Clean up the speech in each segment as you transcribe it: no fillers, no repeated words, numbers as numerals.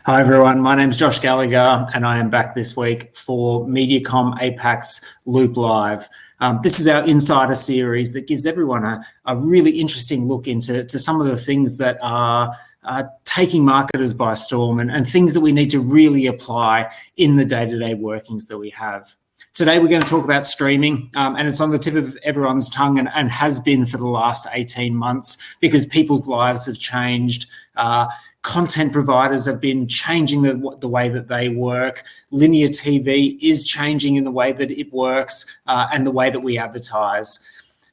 Hi everyone, my name's Josh Gallagher and I am back this week for MediaCom APAC's Loop Live. This is our insider series that gives everyone a really interesting look into some of the things that are taking marketers by storm and things that we need to really apply in the day-to-day workings that we have. Today we're going to talk about streaming and it's on the tip of everyone's tongue and has been for the last 18 months because people's lives have changed. Content providers have been changing the way that they work. Linear TV is changing in the way that it works and the way that we advertise.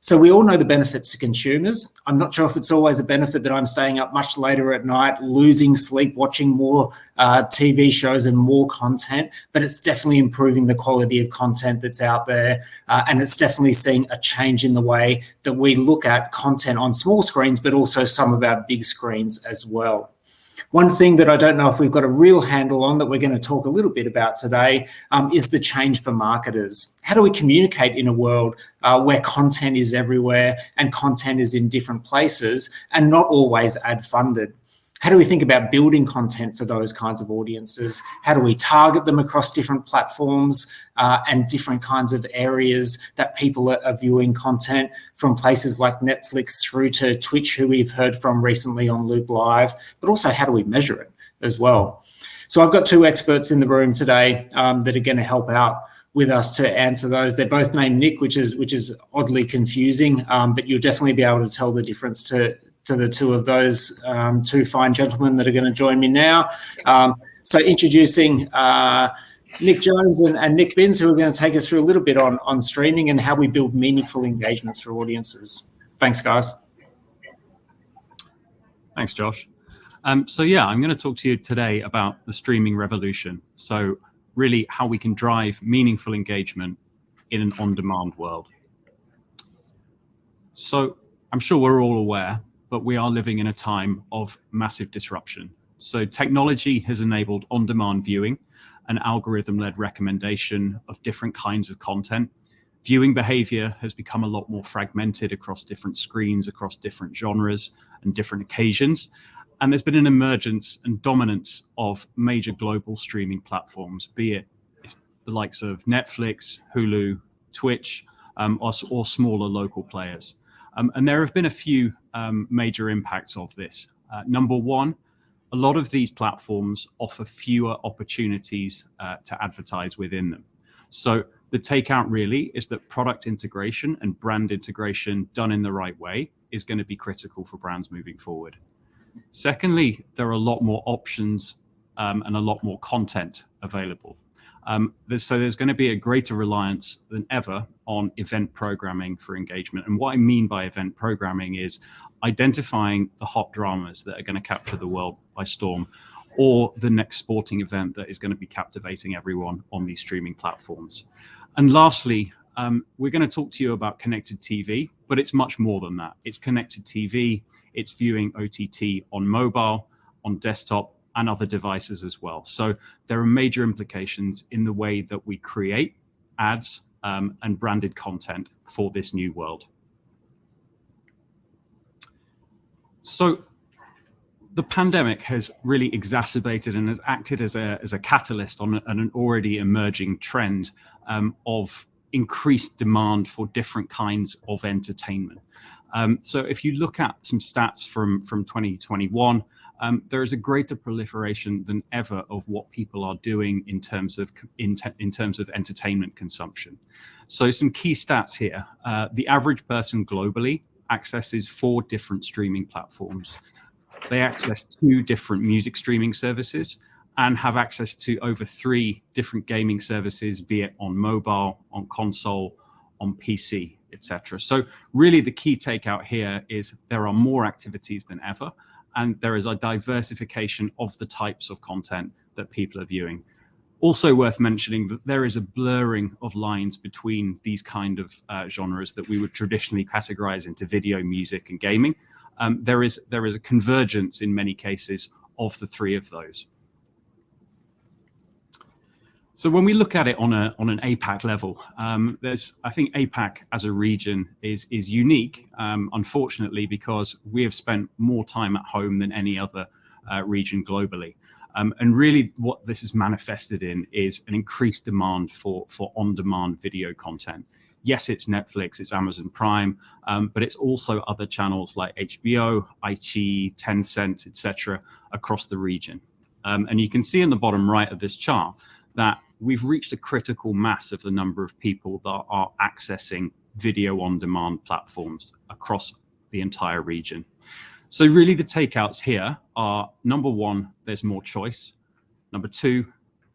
So we all know the benefits to consumers. I'm not sure if it's always a benefit that I'm staying up much later at night, losing sleep, watching more TV shows and more content, but it's definitely improving the quality of content that's out there. And it's definitely seeing a change in the way that we look at content on small screens, but also some of our big screens as well. One thing that I don't know if we've got a real handle on that we're going to talk a little bit about today is the change for marketers. How do we communicate in a world where content is everywhere and content is in different places and not always ad funded? How do we think about building content for those kinds of audiences? How do we target them across different platforms and different kinds of areas that people are viewing content, from places like Netflix through to Twitch, who we've heard from recently on Loop Live, but also how do we measure it as well? So I've got two experts in the room today that are going to help out with us to answer those. They're both named Nick, which is oddly confusing, but you'll definitely be able to tell the difference to the two of those two fine gentlemen that are going to join me now. So introducing Nic Jones and Nick Binns, who are going to take us through a little bit on streaming and how we build meaningful engagements for audiences. Thanks, guys. Thanks, Josh. So yeah, I'm going to talk to you today about the streaming revolution. So really how we can drive meaningful engagement in an on-demand world. So I'm sure we're all aware, but we are living in a time of massive disruption. So technology has enabled on-demand viewing and algorithm-led recommendation of different kinds of content. Viewing behavior has become a lot more fragmented across different screens, across different genres and different occasions. And there's been an emergence and dominance of major global streaming platforms, be it the likes of Netflix, Hulu, Twitch, or smaller local players. And there have been a few major impacts of this. Number one, a lot of these platforms offer fewer opportunities to advertise within them. So the takeout really is that product integration and brand integration done in the right way is going to be critical for brands moving forward. Secondly, there are a lot more options and a lot more content available. So there's going to be a greater reliance than ever on event programming for engagement. And what I mean by event programming is identifying the hot dramas that are going to capture the world by storm, or the next sporting event that is going to be captivating everyone on these streaming platforms. And lastly, we're going to talk to you about connected TV, but it's much more than that. It's connected TV, it's viewing OTT on mobile, on desktop, and other devices as well. So there are major implications in the way that we create ads and branded content for this new world. So the pandemic has really exacerbated and has acted as a catalyst on an already emerging trend of increased demand for different kinds of entertainment. So if you look at some stats from 2021, there is a greater proliferation than ever of what people are doing in terms of entertainment consumption. So some key stats here. The average person globally accesses 4 different streaming platforms. They access 2 different music streaming services and have access to over 3 different gaming services, be it on mobile, on console, on PC, etc. So really the key takeout here is there are more activities than ever, and there is a diversification of the types of content that people are viewing. Also worth mentioning that there is a blurring of lines between these kind of genres that we would traditionally categorize into video, music, and gaming. There is a convergence in many cases of the 3 of those. So when we look at it on an APAC level, I think APAC as a region is unique, unfortunately, because we have spent more time at home than any other region globally. And really what this is manifested in is an increased demand for on-demand video content. Yes, it's Netflix, it's Amazon Prime, but it's also other channels like HBO, iQIYI, Tencent, etc. across the region. And you can see in the bottom right of this chart that we've reached a critical mass of the number of people that are accessing video on-demand platforms across the entire region. So really the takeouts here are, number one, there's more choice. Number two,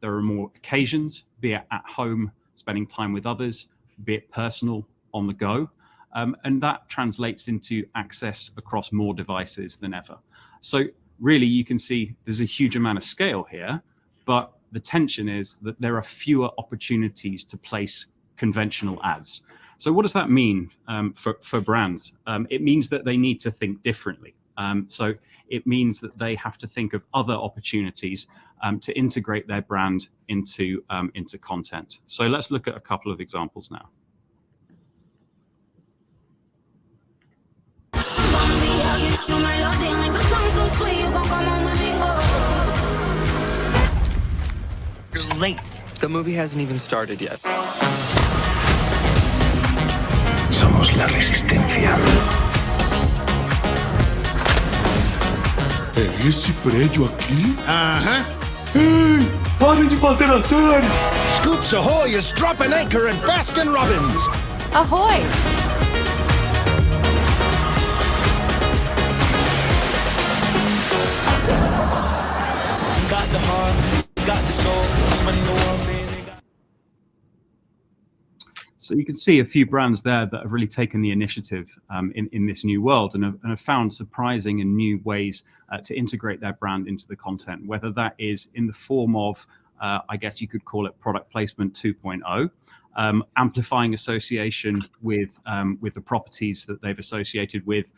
there are more occasions, be it at home, spending time with others, be it personal, on the go. And that translates into access across more devices than ever. So really you can see there's a huge amount of scale here, but the tension is that there are fewer opportunities to place conventional ads. So what does that mean for brands? It means that they need to think differently. So it means that they have to think of other opportunities to integrate their brand into content. So let's look at a couple of examples now. You're late. The movie hasn't even started yet. Somos la resistencia. ¿É esse prédio aqui? Aham. Ei, parem de fazer a série! Scoops Ahoy is dropping anchor at Baskin Robbins. Ahoy! Got the heart, got the soul. When the world's in. So you can see a few brands there that have really taken the initiative in this new world and have found surprising and new ways to integrate their brand into the content, whether that is in the form of, I guess you could call it product placement 2.0, amplifying association with the properties that they've associated with,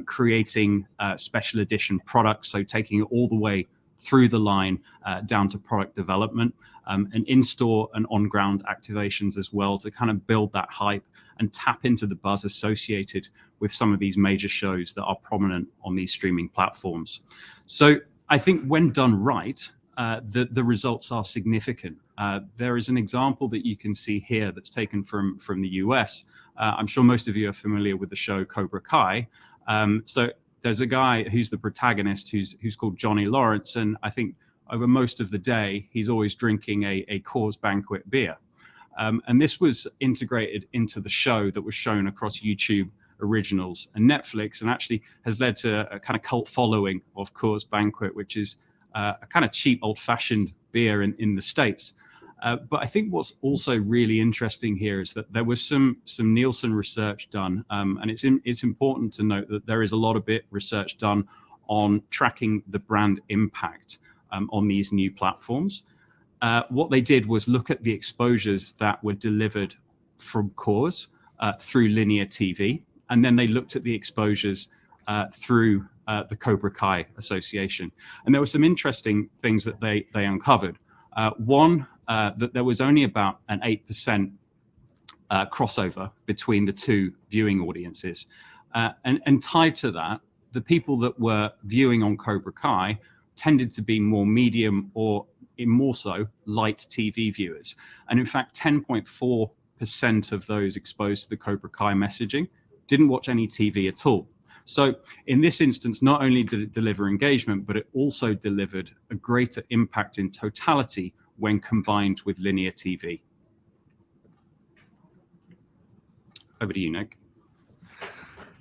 creating special edition products, so taking it all the way through the line down to product development, and in-store and on-ground activations as well to kind of build that hype and tap into the buzz associated with some of these major shows that are prominent on these streaming platforms. So I think when done right, the results are significant. There is an example that you can see here that's taken from the US. I'm sure most of you are familiar with the show Cobra Kai. So there's a guy who's the protagonist who's called Johnny Lawrence, and I think over most of the day he's always drinking a Coors Banquet beer. And this was integrated into the show that was shown across YouTube Originals and Netflix, and actually has led to a kind of cult following of Coors Banquet, which is a kind of cheap old-fashioned beer in the States. But I think what's also really interesting here is that there was some Nielsen research done, and it's important to note that there is a lot of research done on tracking the brand impact on these new platforms. What they did was look at the exposures that were delivered from Coors through linear TV, and then they looked at the exposures through the Cobra Kai association. And there were some interesting things that they uncovered. One, that there was only about an 8% crossover between the two viewing audiences. And tied to that, the people that were viewing on Cobra Kai tended to be more medium or more so light TV viewers. And in fact, 10.4% of those exposed to the Cobra Kai messaging didn't watch any TV at all. So in this instance, not only did it deliver engagement, but it also delivered a greater impact in totality when combined with linear TV. Over to you, Nick.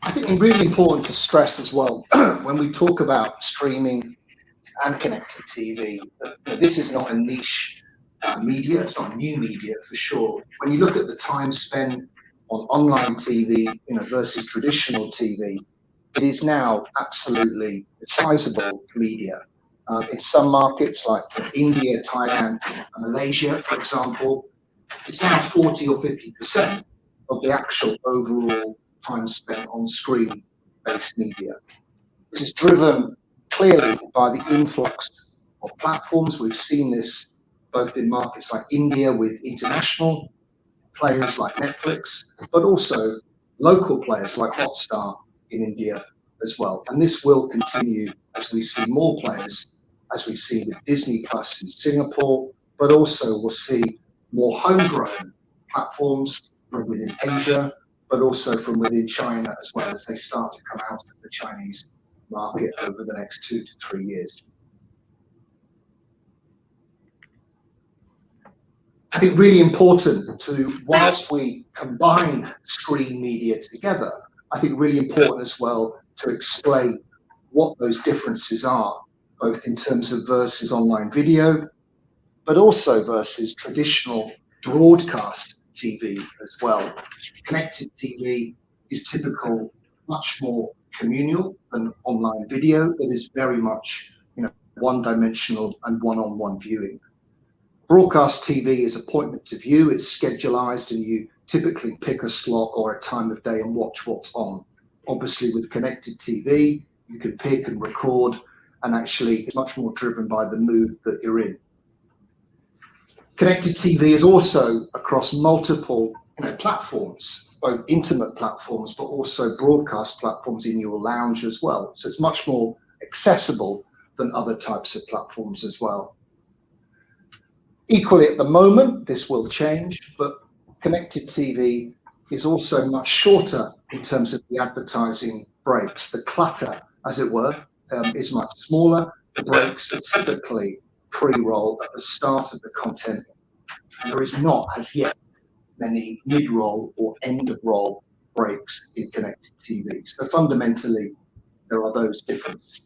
I think it's really important to stress as well, when we talk about streaming and connected TV, this is not a niche media, it's not new media for sure. When you look at the time spent on online TV, versus traditional TV, it is now absolutely sizable media. In some markets like India, Thailand, and Malaysia, for example, it's now 40 or 50% of the actual overall time spent on screen-based media. This is driven clearly by the influx of platforms. We've seen this both in markets like India with international players like Netflix, but also local players like Hotstar in India as well. And this will continue as we see more players as we've seen with Disney Plus in Singapore, but also we'll see more homegrown platforms from within Asia, but also from within China as well, as they start to come out of the Chinese market over the next 2 to 3 years. I think really important to, whilst we combine screen media together, I think really important as well to explain what those differences are, both in terms of versus online video, but also versus traditional broadcast TV as well. Connected TV is typical, much more communal than online video that is very much, one-dimensional and one-on-one viewing. Broadcast TV is appointment to view, it's schedulized, and you typically pick a slot or a time of day and watch what's on. Obviously with connected TV, you can pick and record, and actually it's much more driven by the mood that you're in. Connected TV is also across multiple platforms, both intimate platforms, but also broadcast platforms in your lounge as well. So it's much more accessible than other types of platforms as well. Equally, at the moment, this will change, but connected TV is also much shorter in terms of the advertising breaks. The clutter, as it were, is much smaller. The breaks are typically pre-roll at the start of the content. And there is not, as yet, many mid-roll or end-of-roll breaks in connected TV. So fundamentally, there are those differences.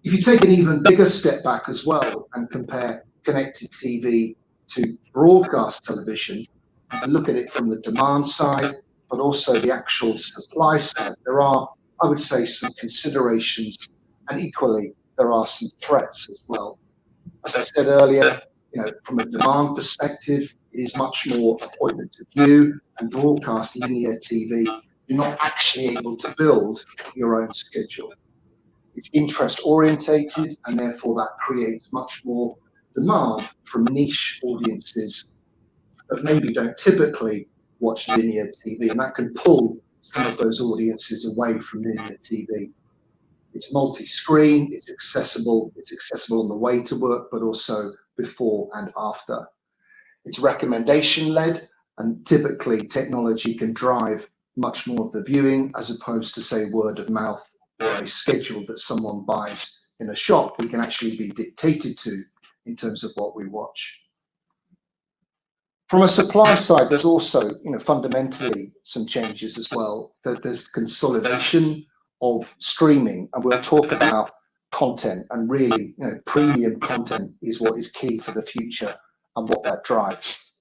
If you take an even bigger step back as well and compare connected TV to broadcast television and look at it from the demand side, but also the actual supply side, there are, I would say, some considerations, and equally, there are some threats as well. As I said earlier, from a demand perspective, it is much more appointment to view, and broadcast linear TV, you're not actually able to build your own schedule. It's interest orientated, and therefore that creates much more demand from niche audiences that maybe don't typically watch linear TV, and that can pull some of those audiences away from linear TV. It's multi-screen, it's accessible on the way to work, but also before and after. It's recommendation-led, and typically technology can drive much more of the viewing as opposed to, say, word of mouth or a schedule that someone buys in a shop. We can actually be dictated to in terms of what we watch. From a supply side, there's also, fundamentally some changes as well. There's consolidation of streaming, and we'll talk about content, and really, premium content is what is key for the future and what that drives.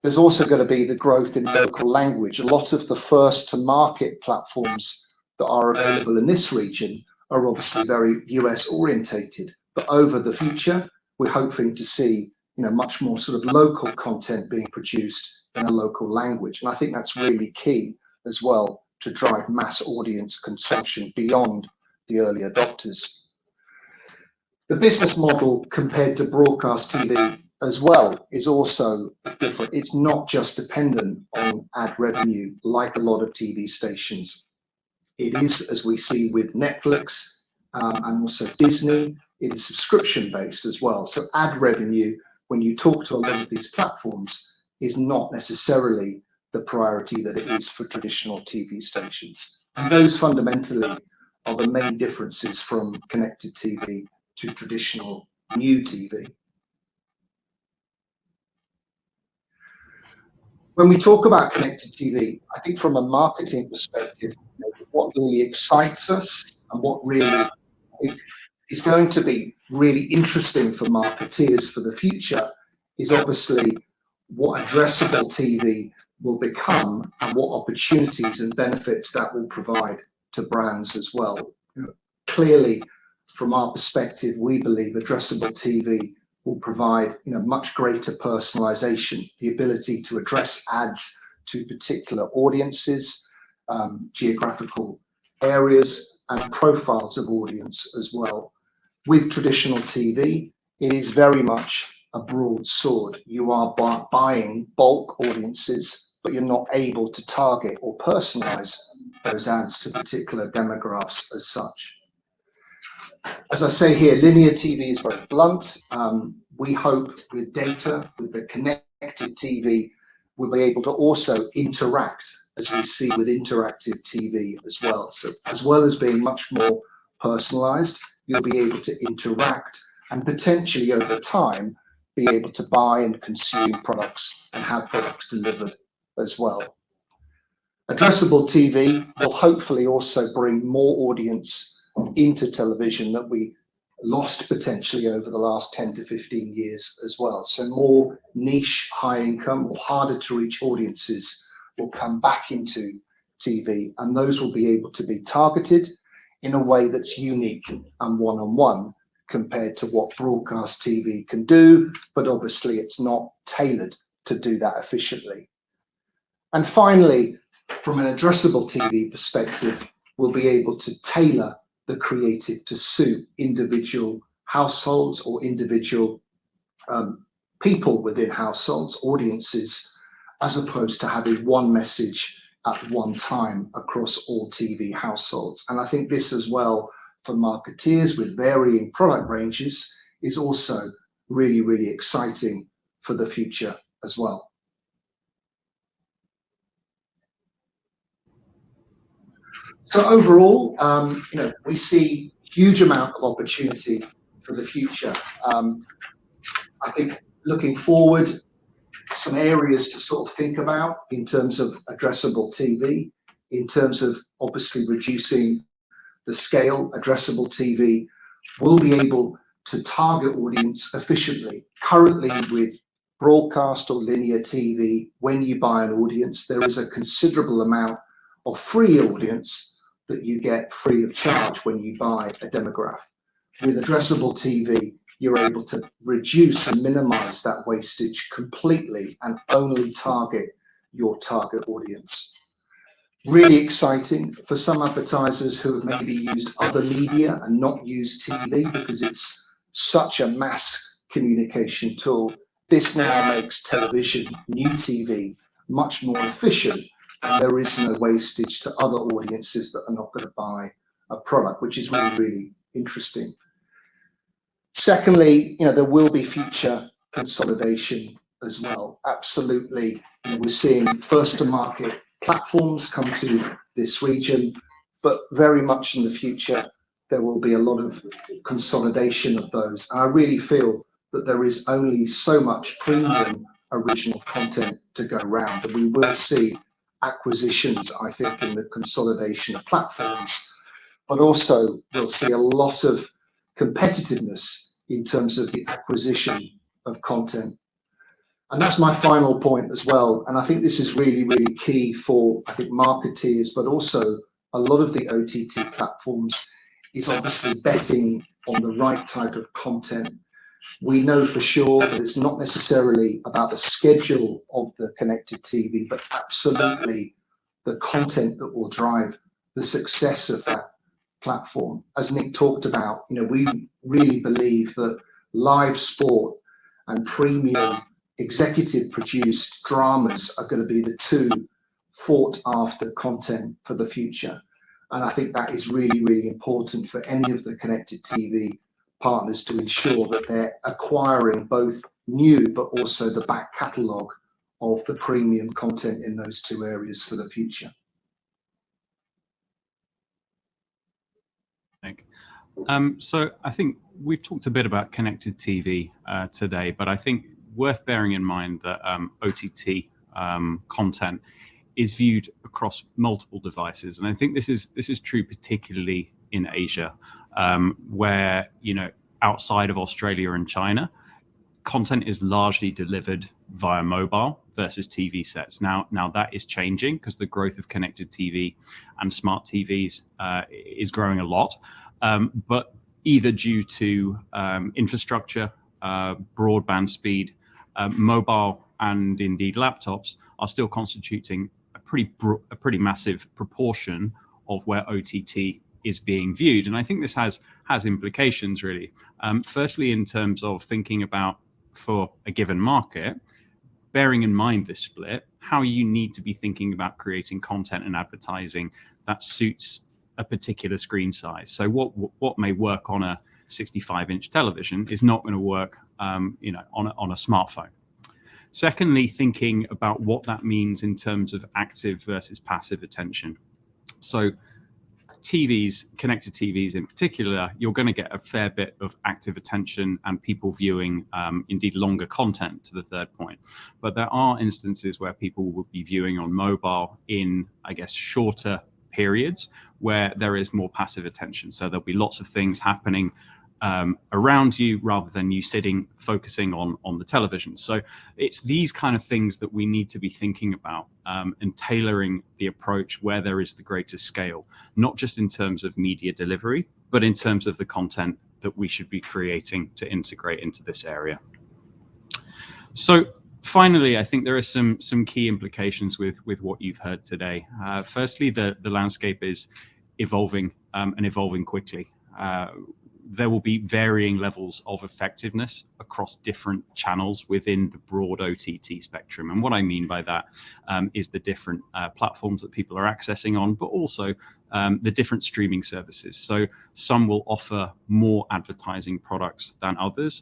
There's also going to be the growth in local language. A lot of the first to market platforms that are available in this region are obviously very US orientated, but over the future, we're hoping to see, much more sort of local content being produced in a local language. And I think that's really key as well to drive mass audience consumption beyond the early adopters. The business model compared to broadcast TV as well is also different. It's not just dependent on ad revenue like a lot of TV stations. It is, as we see with Netflix and also Disney, it is subscription based as well. So ad revenue, when you talk to a lot of these platforms, is not necessarily the priority that it is for traditional TV stations. And those fundamentally are the main differences from connected TV to traditional new TV. When we talk about connected TV, I think from a marketing perspective, what really excites us and what really is going to be really interesting for marketeers for the future is obviously what addressable TV will become and what opportunities and benefits that will provide to brands as well. Clearly, from our perspective, we believe addressable TV will provide much greater personalization, the ability to address ads to particular audiences, geographical areas, and profiles of audience as well. With traditional TV, it is very much a broad sword. You are buying bulk audiences, but you're not able to target or personalize those ads to particular demographics as such. As I say here, linear TV is very blunt. We hope with data, with the connected TV, we'll be able to also interact, as we see with interactive TV as well. So as well as being much more personalized, you'll be able to interact and potentially over time be able to buy and consume products and have products delivered as well. Addressable TV will hopefully also bring more audience into television that we lost potentially over the last 10 to 15 years as well. So more niche, high income or harder to reach audiences will come back into TV, and those will be able to be targeted in a way that's unique and one-on-one compared to what broadcast TV can do, but obviously it's not tailored to do that efficiently. And finally, from an addressable TV perspective, we'll be able to tailor the creative to suit individual households or individual people within households, audiences, as opposed to having one message at one time across all TV households. And I think this as well for marketeers with varying product ranges is also really, really exciting for the future as well. So overall, we see huge amount of opportunity for the future. I think looking forward, some areas to sort of think about in terms of addressable TV, in terms of obviously reducing the scale. Addressable TV will be able to target audience efficiently. Currently with broadcast or linear TV, when you buy an audience, there is a considerable amount of free audience that you get free of charge when you buy a demographic. With addressable TV, you're able to reduce and minimize that wastage completely and only target your target audience. Really exciting for some advertisers who have maybe used other media and not used TV because it's such a mass communication tool. This now makes television, new TV, much more efficient, and there is no wastage to other audiences that are not going to buy a product, which is really, really interesting. Secondly, there will be future consolidation as well. Absolutely. We're seeing first to market platforms come to this region, but very much in the future, there will be a lot of consolidation of those. And I really feel that there is only so much premium original content to go around, and we will see acquisitions, I think, in the consolidation of platforms, but also we'll see a lot of competitiveness in terms of the acquisition of content. And that's my final point as well. And I think this is really, really key for, I think, marketeers, but also a lot of the OTT platforms is obviously betting on the right type of content. We know for sure that it's not necessarily about the schedule of the connected TV, but absolutely the content that will drive the success of that platform. As Nic talked about, we really believe that live sport and premium executive produced dramas are going to be the two sought after content for the future. And I think that is really, really important for any of the connected TV partners to ensure that they're acquiring both new but also the back catalogue of the premium content in those two areas for the future. So I think we've talked a bit about connected TV today, but I think worth bearing in mind that OTT content is viewed across multiple devices, and I think this is true particularly in Asia, where outside of Australia and China, content is largely delivered via mobile versus TV sets. Now that is changing because the growth of connected TV and smart TVs is growing a lot. But either due to infrastructure, broadband speed, mobile and indeed laptops are still constituting a pretty massive proportion of where OTT is being viewed. And I think this has implications really. Firstly, in terms of thinking about for a given market, bearing in mind this split, how you need to be thinking about creating content and advertising that suits a particular screen size. So what may work on a 65-inch television is not going to work, on a smartphone. Secondly, thinking about what that means in terms of active versus passive attention. So TVs, connected TVs in particular, you're going to get a fair bit of active attention and people viewing indeed longer content, to the third point. But there are instances where people will be viewing on mobile in, I guess, shorter periods where there is more passive attention. So there'll be lots of things happening around you rather than you sitting focusing on the television. So it's these kind of things that we need to be thinking about and tailoring the approach where there is the greatest scale, not just in terms of media delivery, but in terms of the content that we should be creating to integrate into this area. So finally, I think there are some key implications with what you've heard today. Firstly, the landscape is evolving and evolving quickly. There will be varying levels of effectiveness across different channels within the broad OTT spectrum. And what I mean by that is the different platforms that people are accessing on, but also the different streaming services. So some will offer more advertising products than others.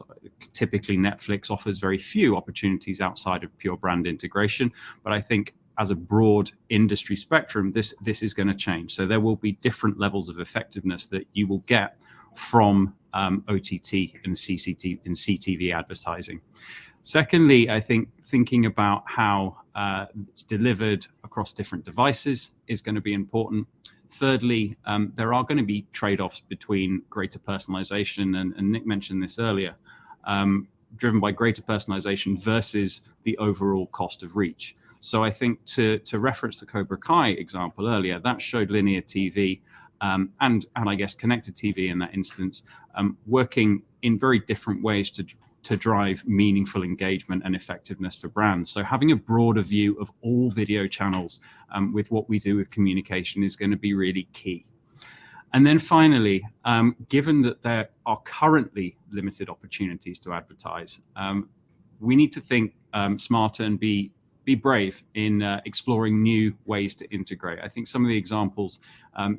Typically, Netflix offers very few opportunities outside of pure brand integration. But I think as a broad industry spectrum, this is going to change. So there will be different levels of effectiveness that you will get from OTT and CTV advertising. Secondly, I think thinking about how it's delivered across different devices is going to be important. Thirdly, there are going to be trade-offs between greater personalization, and Nick mentioned this earlier, driven by greater personalization versus the overall cost of reach. So I think to reference the Cobra Kai example earlier, that showed linear TV and I guess connected TV in that instance, working in very different ways to drive meaningful engagement and effectiveness for brands. So having a broader view of all video channels with what we do with communication is going to be really key. And then finally, given that there are currently limited opportunities to advertise, we need to think smarter and be brave in exploring new ways to integrate. I think some of the examples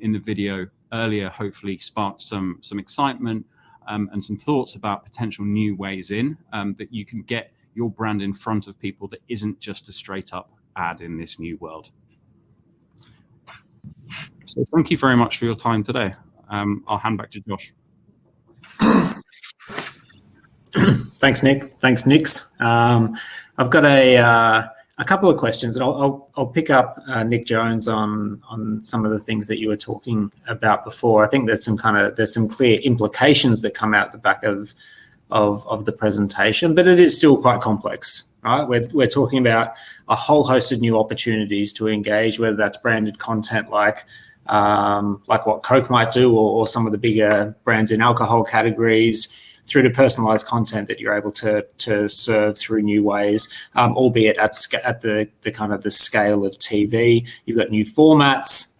in the video earlier hopefully sparked some excitement and some thoughts about potential new ways in that you can get your brand in front of people that isn't just a straight up ad in this new world. So thank you very much for your time today. I'll hand back to Josh. Thanks, Nick. Thanks, Nix. I've got a couple of questions, and I'll pick up Nic Jones on some of the things that you were talking about before. I think there's some clear implications that come out the back of the presentation, but it is still quite complex, right? We're talking about a whole host of new opportunities to engage, whether that's branded content like what Coke might do, or some of the bigger brands in alcohol categories, through to personalized content that you're able to serve through new ways, albeit at the kind of the scale of TV. You've got new formats,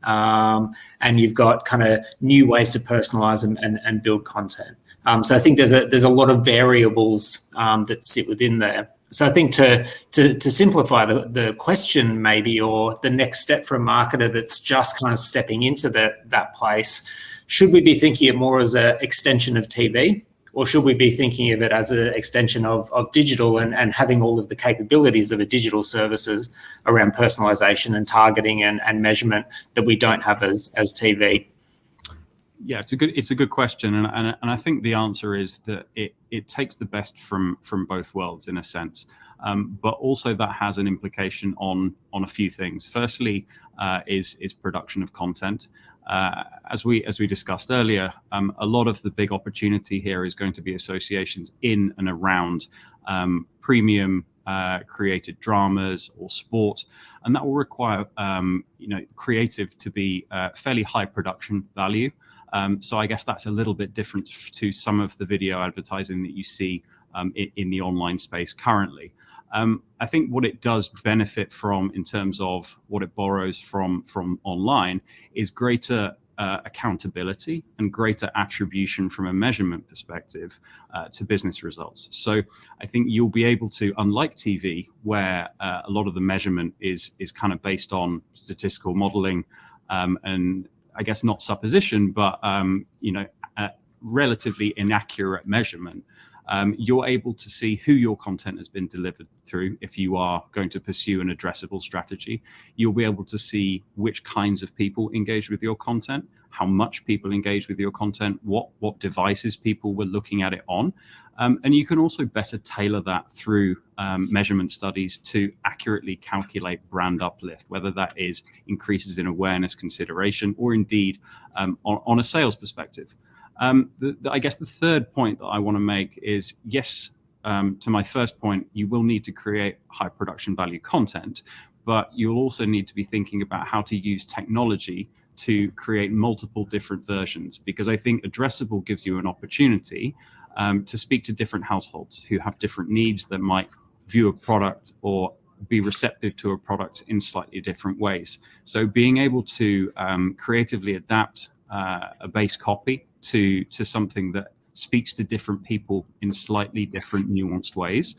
and you've got kind of new ways to personalize and build content. So I think there's a lot of variables that sit within there. So I think to simplify the question maybe, or the next step for a marketer that's just kind of stepping into that place, should we be thinking it more as an extension of TV? Or should we be thinking of it as an extension of digital and having all of the capabilities of a digital services around personalization and targeting and measurement that we don't have as TV? Yeah, it's a good question, and I think the answer is that it takes the best from both worlds in a sense, but also that has an implication on a few things. Firstly, is production of content. As we discussed earlier, a lot of the big opportunity here is going to be associations in and around premium created dramas or sport, and that will require creative to be fairly high production value. So I guess that's a little bit different to some of the video advertising that you see in the online space currently. I think what it does benefit from in terms of what it borrows from online is greater accountability and greater attribution from a measurement perspective to business results. So I think you'll be able to, unlike TV, where a lot of the measurement is kind of based on statistical modeling and I guess not supposition, but relatively inaccurate measurement, you're able to see who your content has been delivered through. If you are going to pursue an addressable strategy, you'll be able to see which kinds of people engage with your content, how much people engage with your content, what devices people were looking at it on. And you can also better tailor that through measurement studies to accurately calculate brand uplift, whether that is increases in awareness, consideration, or indeed on a sales perspective. I guess the third point that I want to make is, yes, to my first point, you will need to create high production value content, but you'll also need to be thinking about how to use technology to create multiple different versions, because I think addressable gives you an opportunity to speak to different households who have different needs that might view a product or be receptive to a product in slightly different ways. So being able to creatively adapt a base copy to something that speaks to different people in slightly different nuanced ways.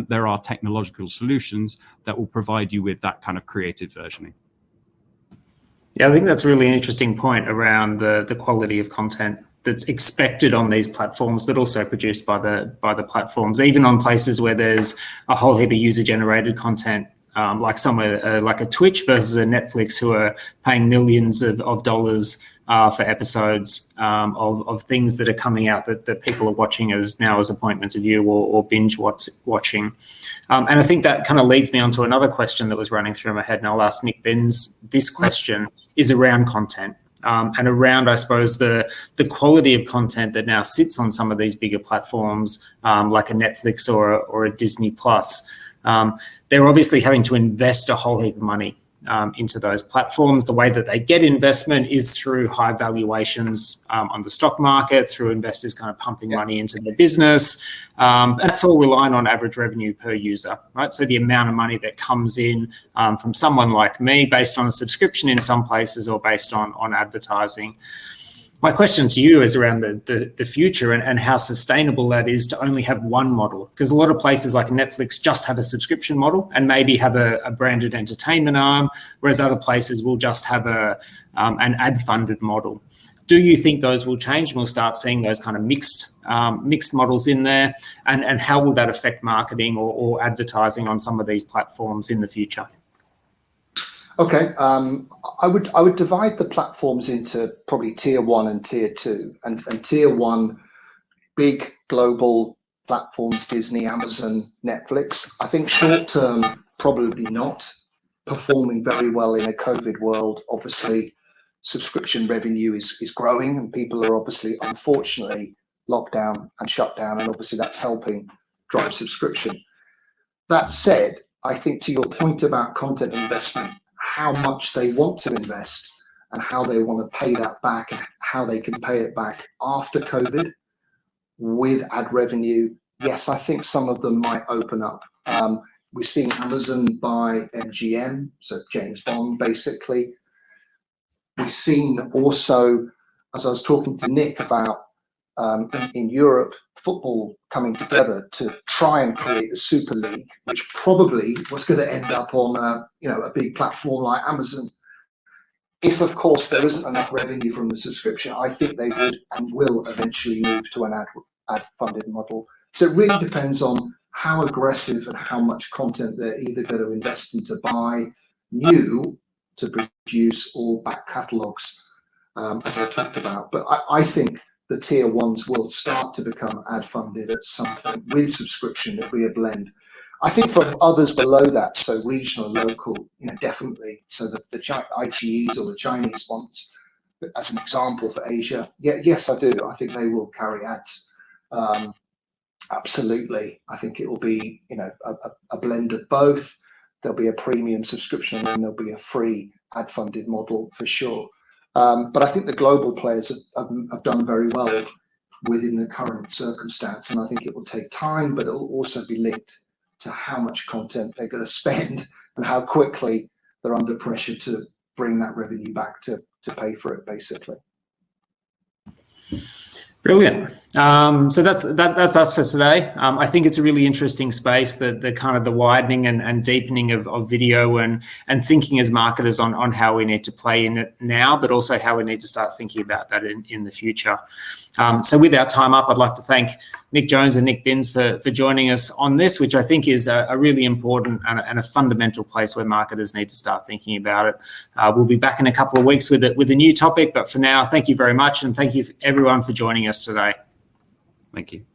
There are technological solutions that will provide you with that kind of creative versioning. Yeah, I think that's really an interesting point around the quality of content that's expected on these platforms, but also produced by the platforms, even on places where there's a whole heap of user-generated content, like somewhere like a Twitch versus a Netflix, who are paying millions of dollars for episodes of things that are coming out that people are watching as a point of view or binge watching. And I think that kind of leads me on to another question that was running through my head, and I'll ask Nic Benz this question, is around content. And around, I suppose, the quality of content that now sits on some of these bigger platforms, like a Netflix or a Disney Plus. They're obviously having to invest a whole heap of money into those platforms. The way that they get investment is through high valuations on the stock market, through investors kind of pumping money into their business. And it's all relying on average revenue per user, right? So the amount of money that comes in from someone like me based on a subscription in some places or based on advertising. My question to you is around the future and how sustainable that is to only have one model, because a lot of places like Netflix just have a subscription model and maybe have a branded entertainment arm, whereas other places will just have an ad-funded model. Do you think those will change and we'll start seeing those kind of mixed models in there? And how will that affect marketing or advertising on some of these platforms in the future? Okay, I would divide the platforms into probably tier 1 and tier 2. And tier 1, big global platforms, Disney, Amazon, Netflix. I think short term, probably not performing very well in a COVID world. Obviously, subscription revenue is growing, and people are obviously, unfortunately, locked down and shut down, and obviously that's helping drive subscription. That said, I think to your point about content investment, how much they want to invest and how they want to pay that back and how they can pay it back after COVID with ad revenue. Yes, I think some of them might open up. We're seeing Amazon buy MGM, so James Bond, basically. We've seen also, as I was talking to Nic about in Europe, football coming together to try and create the Super League, which probably was going to end up on a big platform like Amazon. If, of course, there isn't enough revenue from the subscription, I think they would and will eventually move to an ad-funded model. So it really depends on how aggressive and how much content they're either going to invest in to buy new to produce or back catalogs, as I talked about. But I think the tier 1s will start to become ad-funded at some point with subscription. It'll be a blend. I think for others below that, so regional, local, definitely. So the ITEs or the Chinese ones, as an example for Asia, yes, I do. I think they will carry ads. Absolutely. I think it will be, a blend of both. There'll be a premium subscription and there'll be a free ad-funded model for sure. But I think the global players have done very well within the current circumstance, and I think it will take time, but it will also be linked to how much content they're going to spend and how quickly they're under pressure to bring that revenue back to pay for it, basically. Brilliant. So that's us for today. I think it's a really interesting space, the kind of the widening and deepening of video and thinking as marketers on how we need to play in it now, but also how we need to start thinking about that in the future. So with our time up, I'd like to thank Nic Jones and Nick Binns for joining us on this, which I think is a really important and a fundamental place where marketers need to start thinking about it. We'll be back in a couple of weeks with a new topic, but for now, thank you very much, and thank you everyone for joining us today. Thank you.